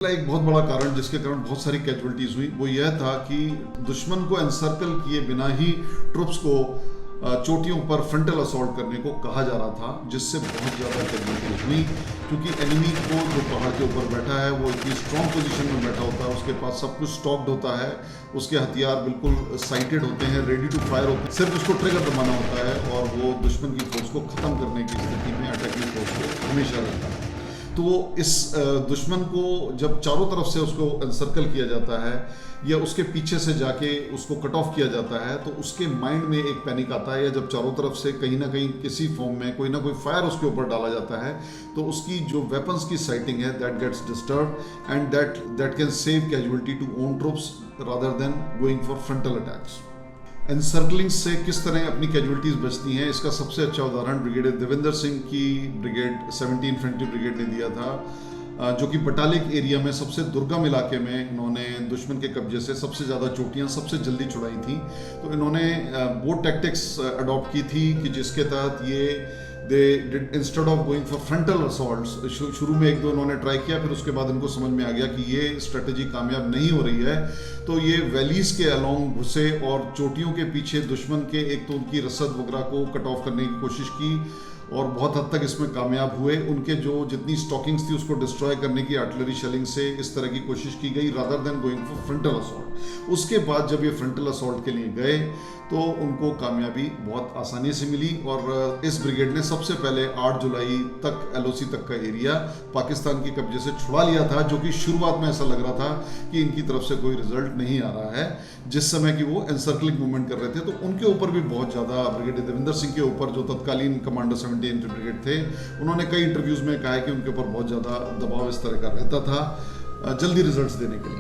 एक बहुत बड़ा कारण जिसके कारण बहुत सारी कैजुअलिटीज हुई वो यह था कि दुश्मन को एनसर्कल किए बिना ही ट्रुप्स को चोटियों पर फ्रंटल असॉल्ट करने को कहा जा रहा था, जिससे बहुत ज़्यादा कैजुअलिटीज हुई क्योंकि एनिमी को जो पहाड़ के ऊपर बैठा है वो इतनी स्ट्रॉन्ग पोजीशन में बैठा होता है, उसके पास सब कुछ स्टॉक्ड होता है, उसके हथियार बिल्कुल साइटेड होते हैं, रेडी टू फायर होते हैं, सिर्फ उसको ट्रिगर दबाना होता है और वो दुश्मन की फोर्स को ख़त्म करने की स्थिति में अटैकिंग फोर्स को हमेशा रहता है। तो इस दुश्मन को जब चारों तरफ से उसको एनसर्कल किया जाता है या उसके पीछे से जाके उसको कट ऑफ किया जाता है तो उसके माइंड में एक पैनिक आता है, या जब चारों तरफ से कहीं ना कहीं किसी फॉर्म में कोई ना कोई फायर उसके ऊपर डाला जाता है तो उसकी जो वेपन्स की साइटिंग है that gets disturb and that can save casualty to own troops rather than going for frontal attacks. Encircling से किस तरह अपनी कैजुअलिटीज बचती हैं, इसका सबसे अच्छा उदाहरण ब्रिगेडियर देवेंद्र सिंह की ब्रिगेड 17 इन्फेंट्री ब्रिगेड ने दिया था, जो कि बटालिक एरिया में सबसे दुर्गम इलाके में इन्होंने दुश्मन के कब्जे से सबसे ज़्यादा चोटियाँ सबसे जल्दी छुड़ाई थी। तो इन्होंने बोट टैक्टिक्स अडॉप्ट की थी कि जिसके तहत ये they did instead of going for frontal assaults, शुरू में एक दो इन्होंने ट्राई किया, फिर उसके बाद इनको समझ में आ गया कि ये स्ट्रेटजी कामयाब नहीं हो रही है, तो ये वैलीज के अलोंग घुसे और चोटियों के पीछे दुश्मन के एक तो उनकी रसद वगैरह को कट ऑफ करने की कोशिश की और बहुत हद तक इसमें कामयाब हुए। उनके जो जितनी स्टॉकिंग्स थी उसको डिस्ट्रॉय करने की आर्टिलरी शेलिंग से इस तरह की कोशिश की गई rather than going for frontal assault. उसके बाद जब ये फ्रंटल असॉल्ट के लिए गए तो उनको कामयाबी बहुत आसानी से मिली और इस ब्रिगेड ने सबसे पहले 8 जुलाई तक एलओसी तक का एरिया पाकिस्तान के कब्जे से छुड़ा लिया था, जो कि शुरुआत में ऐसा लग रहा था कि इनकी तरफ से कोई रिजल्ट नहीं आ रहा है जिस समय कि वो एनसर्कलिंग मूवमेंट कर रहे थे। तो उनके ऊपर भी बहुत ज़्यादा ब्रिगेडियर देवेंद्र सिंह के ऊपर जो तत्कालीन कमांडर 17 ब्रिगेड थे उन्होंने कई इंटरव्यूज़ में कहा है कि उनके ऊपर बहुत ज़्यादा दबाव इस तरह का रहता था जल्दी रिजल्ट्स देने के लिए।